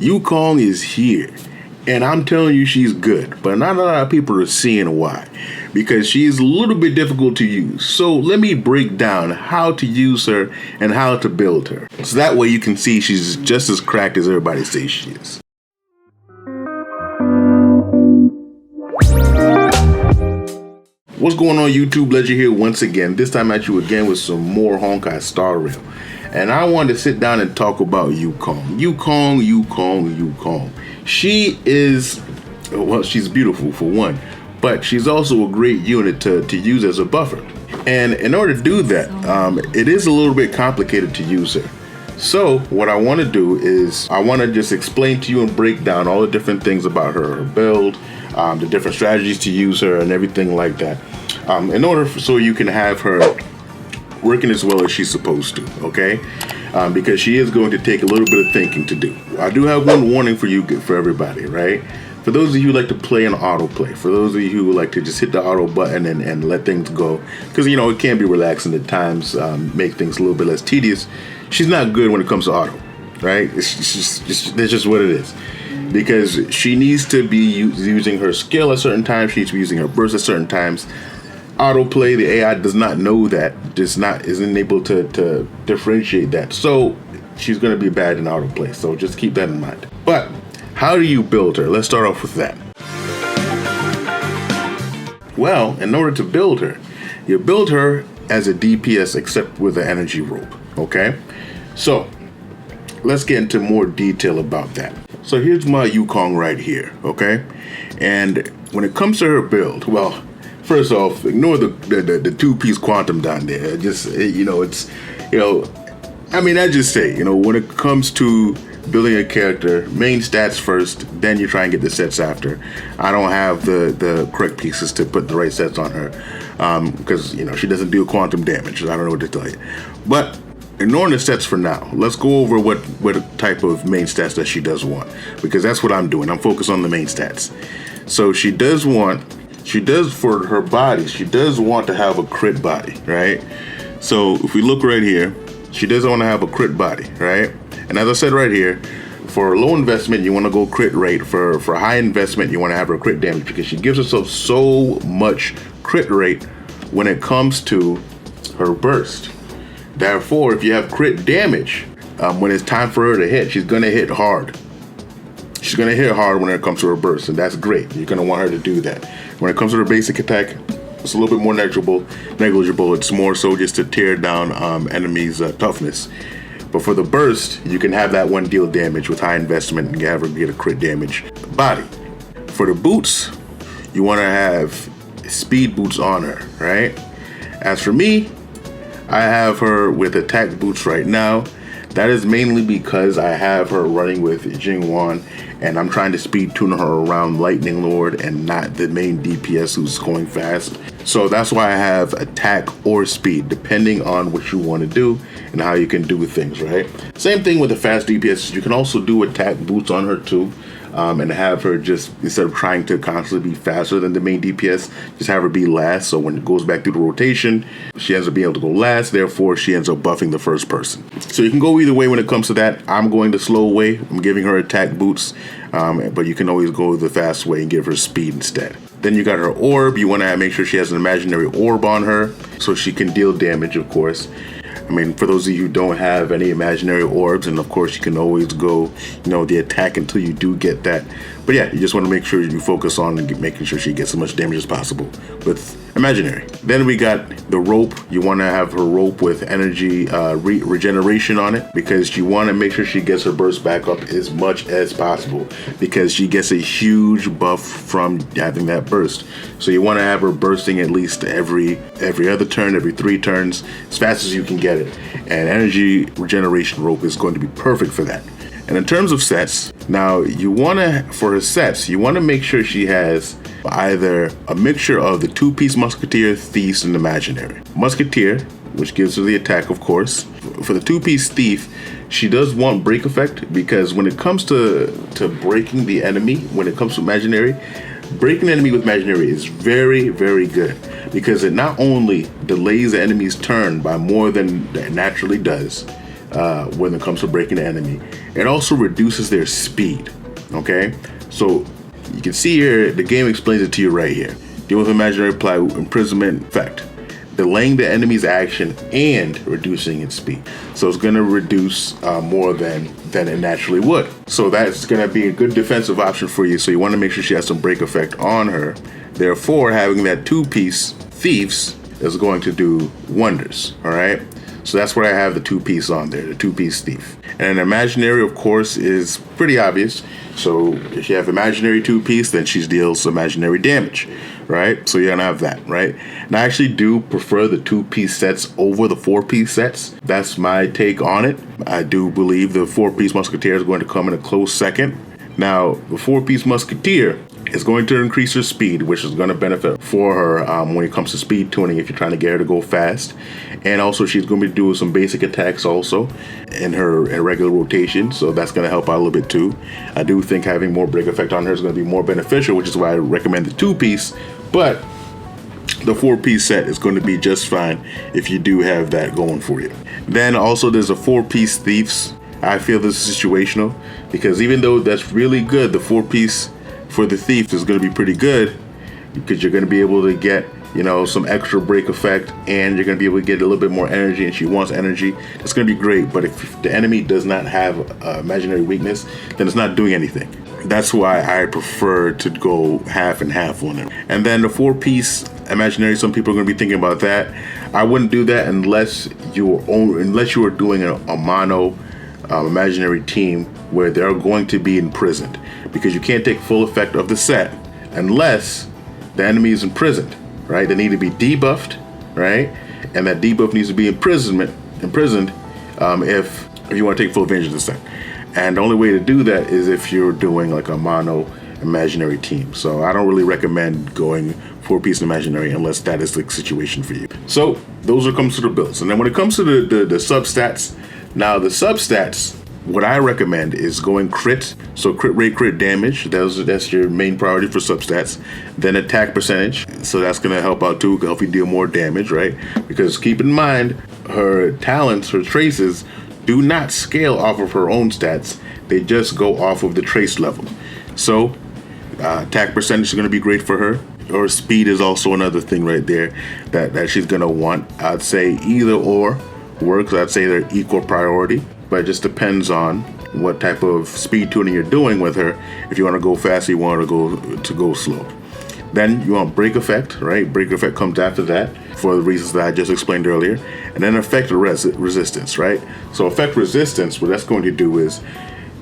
Yukong is here. And I'm telling you, she's good. But not a lot of people are seeing why. Because she's a little bit difficult to use. So let me break down how to use her and how to build her. So that way you can see she's just as cracked as everybody says she is. What's going on, YouTube? Ledger here once again. This time at you again with some more Honkai Star Rail. And I wanted to sit down and talk about Yukong. Yukong. She is, well, she's beautiful for one, but she's also a great unit to use as a buffer. And in order to do that, it is a little bit complicated to use her. So what I want to do is I want to just explain to you and break down all the different things about her build, the different strategies to use her and everything like that. In order so you can have her working as well as she's supposed to, okay? Because she is going to take a little bit of thinking to do. I do have one warning for you, for everybody, right? For those of you who like to play an autoplay, for those of you who like to just hit the auto button and let things go, because you know it can be relaxing at times, make things a little bit less tedious. She's not good when it comes to auto, right? That's just what it is. Because she needs to be using her skill at certain times, she needs to be using her burst at certain times. Autoplay, the AI does not know that, isn't able to differentiate that. So she's going to be bad in autoplay. So just keep that in mind. But how do you build her? Let's start off with that. Well, in order to build her, you build her as a DPS except with an energy rope. Okay, so let's get into more detail about that. So here's my Yukong right here. Okay, and when it comes to her build, well, first off, ignore the two-piece quantum down there. Just, you know, it's, you know, I mean, I just say, you know, when it comes to building a character, main stats first, then you try and get the sets after. I don't have the correct pieces to put the right sets on her because, you know, she doesn't do quantum damage. I don't know what to tell you. But ignoring the stats for now, let's go over what type of main stats that she does want, because that's what I'm doing. I'm focused on the main stats. So she does for her body, she does want to have a crit body, right? So if we look right here, she does want to have a crit body, right? And as I said right here, for low investment, you want to go crit rate. For high investment, you want to have her crit damage, because she gives herself so much crit rate when it comes to her burst. Therefore, if you have crit damage, when it's time for her to hit, she's going to hit hard. She's going to hit hard when it comes to her burst, and that's great. You're going to want her to do that. When it comes to her basic attack, it's a little bit more negligible. It's more so just to tear down enemies' toughness. But for the burst, you can have that one deal damage with high investment and have her get a crit damage body. For the boots, you want to have speed boots on her, right? As for me, I have her with attack boots right now. That is mainly because I have her running with Jingwan, and I'm trying to speed tune her around Lightning Lord and not the main DPS who's going fast. So that's why I have attack or speed, depending on what you want to do and how you can do things, right? Same thing with the fast DPS. You can also do attack boots on her too. And have her just, instead of trying to constantly be faster than the main DPS, just have her be last. So when it goes back through the rotation, she ends up being able to go last. Therefore, she ends up buffing the first person. So you can go either way when it comes to that. I'm going the slow way. I'm giving her attack boots. But you can always go the fast way and give her speed instead. Then you got her orb. You want to make sure she has an imaginary orb on her so she can deal damage, of course. I mean, for those of you who don't have any imaginary orbs, and of course you can always go, you know, the attack until you do get that. But yeah, you just want to make sure you focus on making sure she gets as much damage as possible with imaginary. Then we got the rope. You want to have her rope with energy regeneration on it, because you want to make sure she gets her burst back up as much as possible, because she gets a huge buff from having that burst. So you want to have her bursting at least every other turn, every 3 turns, as fast as you can get it. And energy regeneration rope is going to be perfect for that. And in terms of sets, now you want to, for her sets, you want to make sure she has either a mixture of the 2-piece Musketeer, Thief, and Imaginary. Musketeer, which gives her the attack, of course. For the 2-piece Thief, she does want break effect, because when it comes to breaking the enemy, when it comes to Imaginary, breaking the enemy with Imaginary is very, very good, because it not only delays the enemy's turn by more than it naturally does, when it comes to breaking the enemy. It also reduces their speed. Okay, so you can see here the game explains it to you right here. Deal with imaginary apply imprisonment effect, delaying the enemy's action and reducing its speed. So it's going to reduce more than it naturally would. So that's going to be a good defensive option for you. So you want to make sure she has some break effect on her. Therefore, having that 2-piece Thieves is going to do wonders. All right. So that's where I have the 2-piece on there, the 2-piece Thief. And imaginary, of course, is pretty obvious. So if you have imaginary 2-piece, then she deals imaginary damage, right? So you're gonna have that, right? And I actually do prefer the 2-piece sets over the 4-piece sets. That's my take on it. I do believe the 4-piece Musketeer is going to come in a close second. Now, the 4-piece Musketeer is going to increase her speed, which is going to benefit for her when it comes to speed tuning if you're trying to get her to go fast. And also she's going to be doing some basic attacks also in her regular rotation, so that's going to help out a little bit too. I do think having more break effect on her is going to be more beneficial, which is why I recommend the 2-piece, but the 4-piece set is going to be just fine if you do have that going for you. Then also there's a 4-piece Thieves. I feel this is situational because even though that's really good, the 4-piece for the Thief is going to be pretty good because you're going to be able to get, you know, some extra break effect, and you're going to be able to get a little bit more energy, and she wants energy. It's going to be great, but if the enemy does not have imaginary weakness, then it's not doing anything. That's why I prefer to go half and half on it. And then the 4-piece imaginary, some people are going to be thinking about that. I wouldn't do that unless you are doing a mono imaginary team where they're going to be imprisoned, because you can't take full effect of the set unless the enemy is imprisoned, right? They need to be debuffed, right? And that debuff needs to be imprisoned if you want to take full advantage of the set. And the only way to do that is if you're doing like a mono imaginary team. So I don't really recommend going 4-piece imaginary unless that is the situation for you. So those are comes to the builds. And then when it comes to the substats, now the substats, what I recommend is going crit. So crit rate, crit damage, that's your main priority for substats. Then attack percentage, so that's going to help out too, help you deal more damage, right? Because keep in mind, her talents, her traces, do not scale off of her own stats. They just go off of the trace level. So attack percentage is going to be great for her. Or speed is also another thing right there that she's going to want. I'd say either or works. I'd say they're equal priority. But it just depends on what type of speed tuning you're doing with her. If you want to go fast, you want to go slow. Then you want break effect, right? Break effect comes after that for the reasons that I just explained earlier. And then effect resistance, right? So effect resistance, what that's going to do is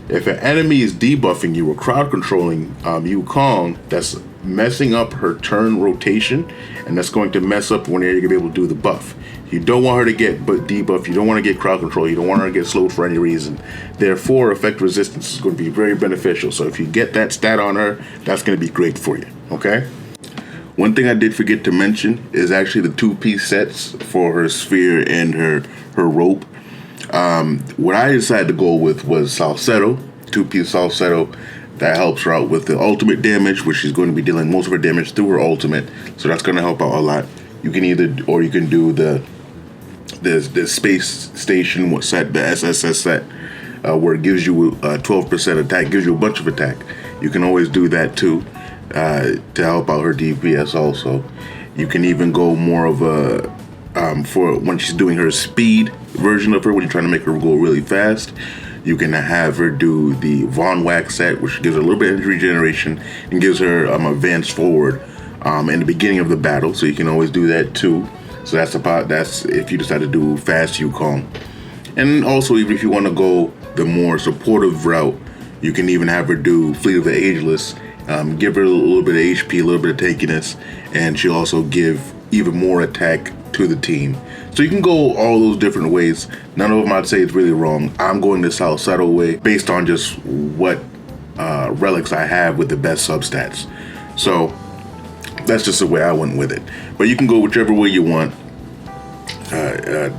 if an enemy is debuffing you or crowd controlling Yukong, that's messing up her turn rotation, and that's going to mess up when you're going to be able to do the buff. You don't want her to get debuff. You don't want to get crowd control. You don't want her to get slowed for any reason. Therefore, effect resistance is going to be very beneficial. So if you get that stat on her, that's going to be great for you. Okay. One thing I did forget to mention is actually the 2-piece sets for her sphere and her rope. What I decided to go with was Salcedo, 2-piece Salcedo. That helps her out with the ultimate damage, which she's going to be dealing most of her damage through her ultimate. So that's going to help out a lot. You can do the space station set, the SSS set, where it gives you 12% attack, gives you a bunch of attack. You can always do that too, to help out her DPS also. You can even go more of a, for when she's doing her speed version of her, when you're trying to make her go really fast, you can have her do the Von Wax set, which gives her a little bit of regeneration and gives her advance forward in the beginning of the battle. So you can always do that too. So that's if you decide to do fast Yukong. And also, even if you want to go the more supportive route, you can even have her do Fleet of the Ageless, give her a little bit of HP, a little bit of tankiness, and she'll also give even more attack to the team. So you can go all those different ways. None of them I'd say is really wrong. I'm going the Salcedo way based on just what relics I have with the best substats. So that's just the way I went with it. But you can go whichever way you want,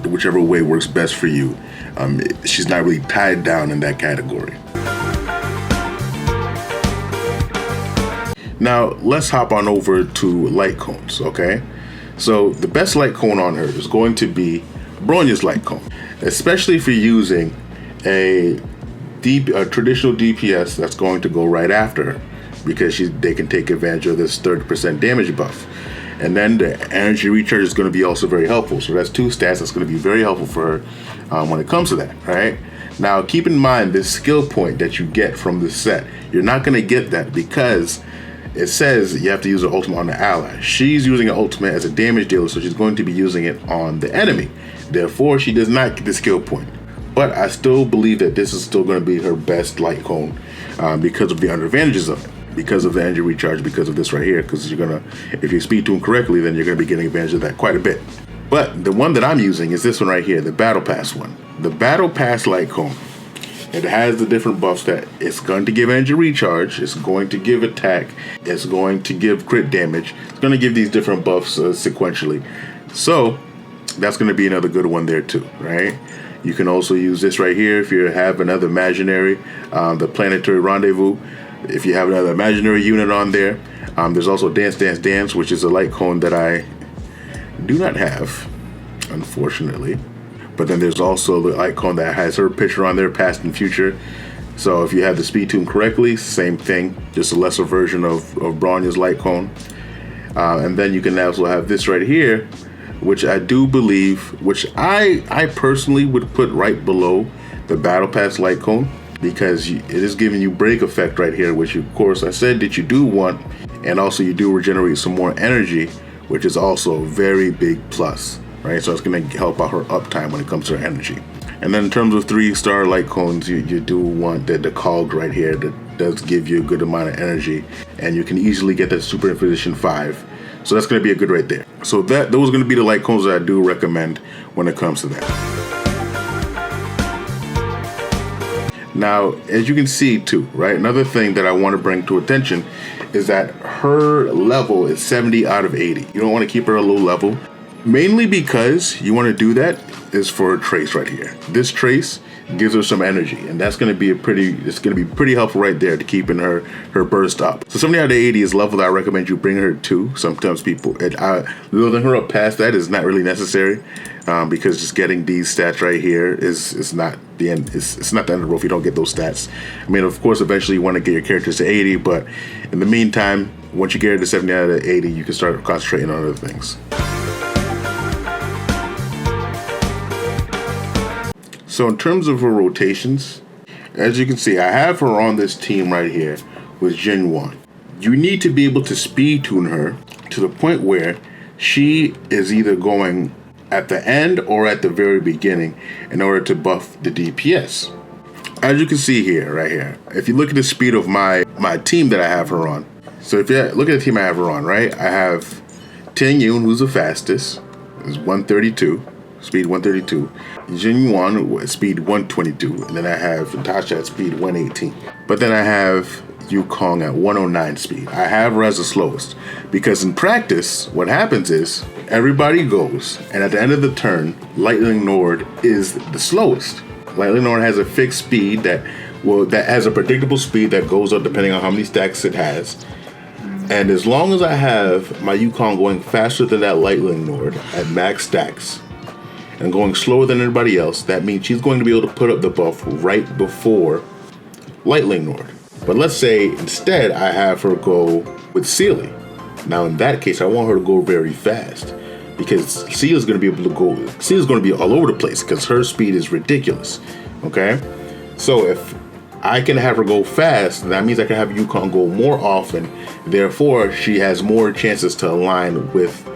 whichever way works best for you. She's not really tied down in that category. Now, let's hop on over to light cones, okay? So the best light cone on her is going to be Bronya's light cone, especially if you're using a traditional DPS that's going to go right after her, because they can take advantage of this 30% damage buff. And then the energy recharge is going to be also very helpful. So that's 2 stats that's going to be very helpful for her when it comes to that, right? Now, keep in mind this skill point that you get from this set. You're not going to get that because it says you have to use an ultimate on the ally. She's using an ultimate as a damage dealer, so she's going to be using it on the enemy. Therefore, she does not get the skill point. But I still believe that this is still going to be her best light cone because of the advantages of it. Because of the energy recharge, because of this right here, because if you speed tune correctly, then you're gonna be getting advantage of that quite a bit. But the one that I'm using is this one right here, the Battle Pass one. The Battle Pass light cone. It has the different buffs that it's going to give energy recharge, it's going to give attack, it's going to give crit damage, it's going to give these different buffs sequentially. So that's going to be another good one there too, right? You can also use this right here if you have another imaginary, the Planetary Rendezvous. If you have another imaginary unit on there, there's also Dance Dance Dance, which is a light cone that I do not have, unfortunately. But then there's also the light cone that has her picture on there, past and future. So if you have the speed tune correctly, same thing, just a lesser version of Bronya's light cone. And then you can also have this right here, which I do believe, which I personally would put right below the Battle Pass light cone, because it is giving you break effect right here, which of course I said that you do want, and also you do regenerate some more energy, which is also a very big plus, right? So it's going to help out her uptime when it comes to her energy. And then in terms of 3-star light cones, you do want the cog right here that does give you a good amount of energy, and you can easily get that Super Inquisition 5. So that's going to be a good right there. So those are going to be the light cones that I do recommend when it comes to that. Now, as you can see too, right, another thing that I want to bring to attention is that her level is 70 out of 80. You don't want to keep her a low level, mainly because you want to do that is for her trace right here. This trace gives her some energy, and that's going to be pretty helpful right there to keeping her burst up. So 70 out of 80 is a level that I recommend you bring her to. Sometimes people, building her up past that is not really necessary, because just getting these stats right here is not the end. It's not the end of the road if you don't get those stats. I mean, of course, eventually you want to get your characters to 80, but in the meantime, once you get her to 70 out of 80, you can start concentrating on other things. So in terms of her rotations, as you can see, I have her on this team right here with Gen 1. You need to be able to speed tune her to the point where she is either going at the end or at the very beginning in order to buff the DPS. As you can see here, right here, if you look at the speed of my team that I have her on. So if you look at the team I have her on, right, I have Ting Yun, who's the fastest, is 132. Speed 132, Jin Yuan speed 122, and then I have Tasha at speed 118. But then I have Yukong at 109 speed. I have her as the slowest, because in practice, what happens is everybody goes, and at the end of the turn, Lightning Nord is the slowest. Lightning Nord has a fixed speed that has a predictable speed that goes up depending on how many stacks it has. And as long as I have my Yukong going faster than that Lightning Nord at max stacks, and going slower than everybody else, that means she's going to be able to put up the buff right before Lightning Nord. But let's say instead I have her go with Sealy. Now in that case, I want her to go very fast, because Sealy's going to be all over the place because her speed is ridiculous. Okay, so if I can have her go fast, that means I can have Yukong go more often. Therefore, she has more chances to align with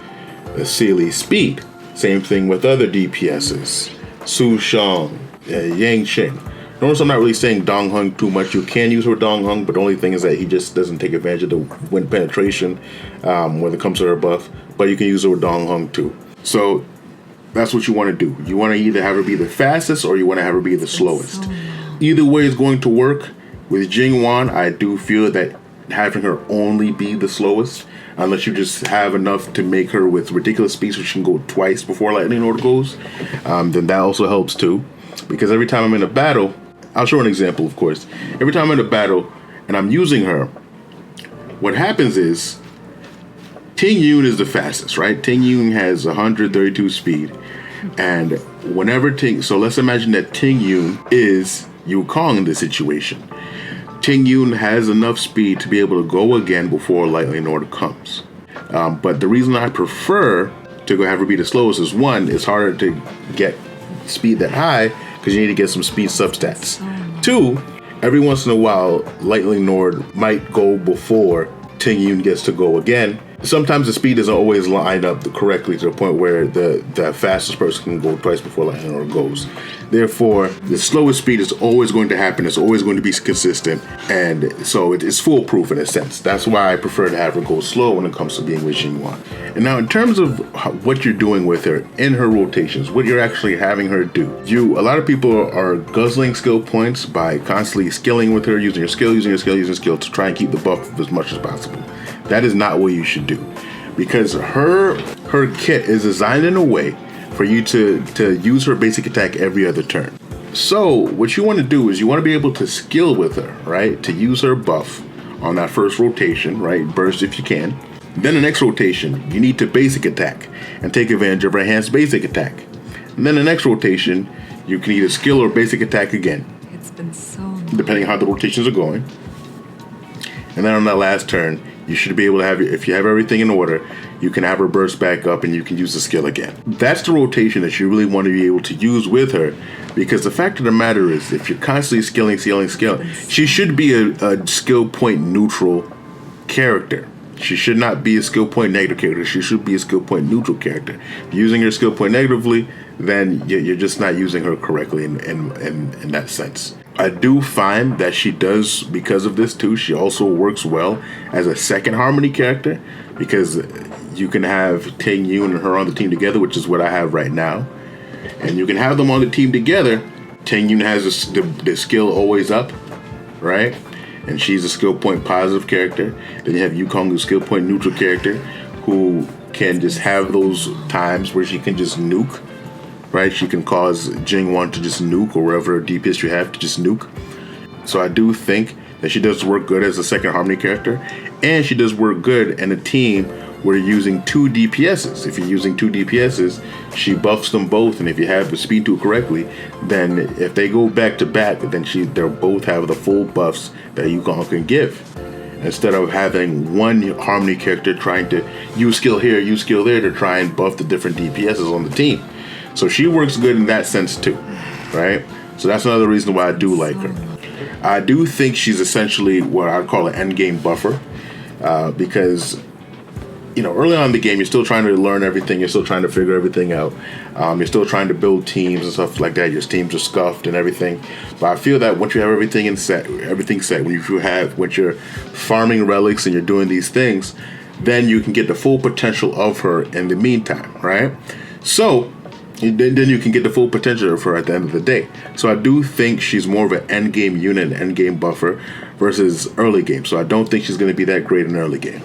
Sealy's speed. Same thing with other DPSs, Su Shang, Yang Qing. Notice I'm not really saying Dong Hung too much. You can use her Dong Hung, but the only thing is that he just doesn't take advantage of the wind penetration when it comes to her buff. But you can use her with Dong Hung too. So that's what you want to do. You want to either have her be the fastest or you want to have her be the slowest. Either way is going to work. With Jing Yuan, I do feel that having her only be the slowest, unless you just have enough to make her with ridiculous speed so she can go twice before Lightning Nord goes, then that also helps too. Because every time I'm in a battle, I'll show an example, of course. Every time I'm in a battle and I'm using her, what happens is Ting Yun is the fastest, right? Ting Yun has 132 speed. And whenever so let's imagine that Ting Yun is Yukong in this situation. Ting Yun has enough speed to be able to go again before Lightning Order comes. But the reason I prefer to go have her be the slowest is, one, it's harder to get speed that high because you need to get some speed substats. Two, every once in a while, Lightning Nord might go before Ting Yun gets to go again. Sometimes the speed doesn't always line up correctly to the point where the fastest person can go twice before Lightning Nord goes. Therefore, the slowest speed is always going to happen. It's always going to be consistent. And so it's foolproof in a sense. That's why I prefer to have her go slow when it comes to being with Xinguang. And now in terms of what you're doing with her in her rotations, what you're actually having her do. A lot of people are guzzling skill points by constantly skilling with her, using your skill to try and keep the buff as much as possible. That is not what you should do, because her kit is designed in a way for you to use her basic attack every other turn. So what you want to do is you want to be able to skill with her, right? To use her buff on that first rotation, right? Burst if you can. Then the next rotation, you need to basic attack and take advantage of her enhanced basic attack. And then the next rotation, you can either skill or basic attack again. It's been so long. Depending on how the rotations are going. And then on that last turn, you should be able to have, if you have everything in order, you can have her burst back up and you can use the skill again. That's the rotation that you really want to be able to use with her, because the fact of the matter is, if you're constantly skilling, she should be a skill point neutral character. She should not be a skill point negative character. She should be a skill point neutral character. Using her skill point negatively, then you're just not using her correctly in that sense. I do find that she does, because of this too, she also works well as a second Harmony character, because you can have Ting Yun and her on the team together, which is what I have right now. And you can have them on the team together. Ting Yun has the skill always up, right? And she's a skill point positive character. Then you have Yukong, who's skill point neutral character, who can just have those times where she can just nuke. Right, she can cause Xinguang to just nuke, or wherever DPS you have to just nuke. So I do think that she does work good as a second Harmony character, and she does work good in a team where you're using 2 DPSs. If you're using 2 DPSs, she buffs them both, and if you have the speed to it correctly, then if they go back to back, then they'll both have the full buffs that Yukong can give. Instead of having one Harmony character trying to use skill here, use skill there to try and buff the different DPSs on the team. So she works good in that sense too, right? So that's another reason why I do like her. I do think she's essentially what I'd call an endgame buffer, because, early on in the game, you're still trying to learn everything. You're still trying to figure everything out. You're still trying to build teams and stuff like that. Your teams are scuffed and everything. But I feel that once you have everything set, once you're farming relics and you're doing these things, then you can get the full potential of her in the meantime, right? So then you can get the full potential of her at the end of the day. So I do think she's more of an end game unit, an end game buffer versus early game. So I don't think she's going to be that great in early game.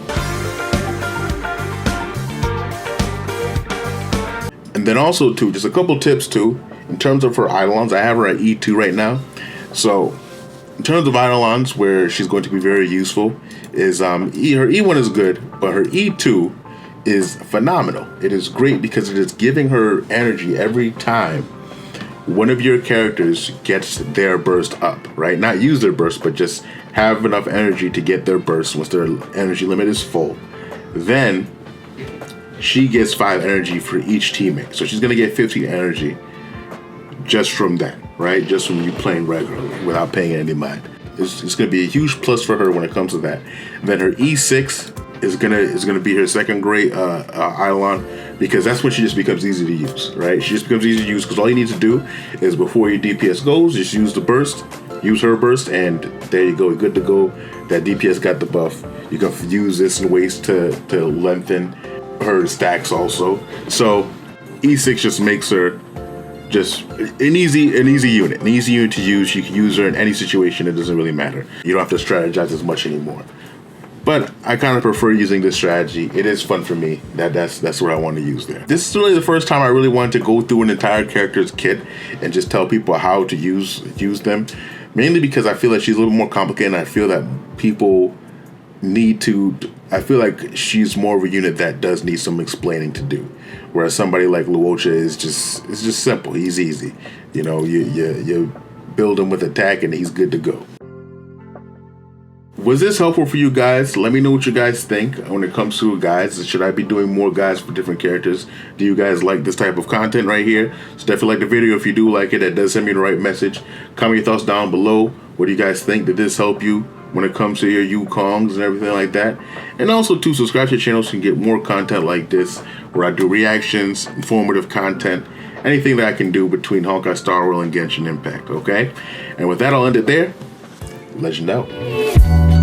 And then also too, just a couple tips too, in terms of her Eidolons. I have her at E2 right now. So in terms of Eidolons, where she's going to be very useful is her E1 is good, but her E2 is phenomenal. It is great because it is giving her energy every time one of your characters gets their burst up, right? Not use their burst, but just have enough energy to get their burst once their energy limit is full. Then she gets 5 energy for each teammate. So she's going to get 15 energy just from that, right? Just from you playing regularly without paying any mind. It's going to be a huge plus for her when it comes to that. Then her E6 is gonna be her second great Eidolon, because that's when she just becomes easy to use, right? She just becomes easy to use because all you need to do is, before your DPS goes, just use the burst, use her burst, and there you go, you're good to go. That DPS got the buff. You can use this in ways to lengthen her stacks also. So E6 just makes her just an easy unit, to use. You can use her in any situation. It doesn't really matter. You don't have to strategize as much anymore. But I kind of prefer using this strategy. It is fun for me. That's what I want to use there. This is really the first time I really wanted to go through an entire character's kit and just tell people how to use them. Mainly because I feel that she's a little more complicated, and I feel that people need to I feel like she's more of a unit that does need some explaining to do. Whereas somebody like Luocha is just simple. He's easy. You know, you build him with attack and he's good to go. Was this helpful for you guys? Let me know what you guys think when it comes to guides. Should I be doing more guides for different characters? Do you guys like this type of content right here? So definitely like the video if you do like it. That does send me the right message. Comment your thoughts down below. What do you guys think? Did this help you when it comes to your Yukongs and everything like that? And also to subscribe to the channel so you can get more content like this, where I do reactions, informative content, anything that I can do between Honkai Star Rail and Genshin Impact, okay? And with that, I'll end it there. Legend out.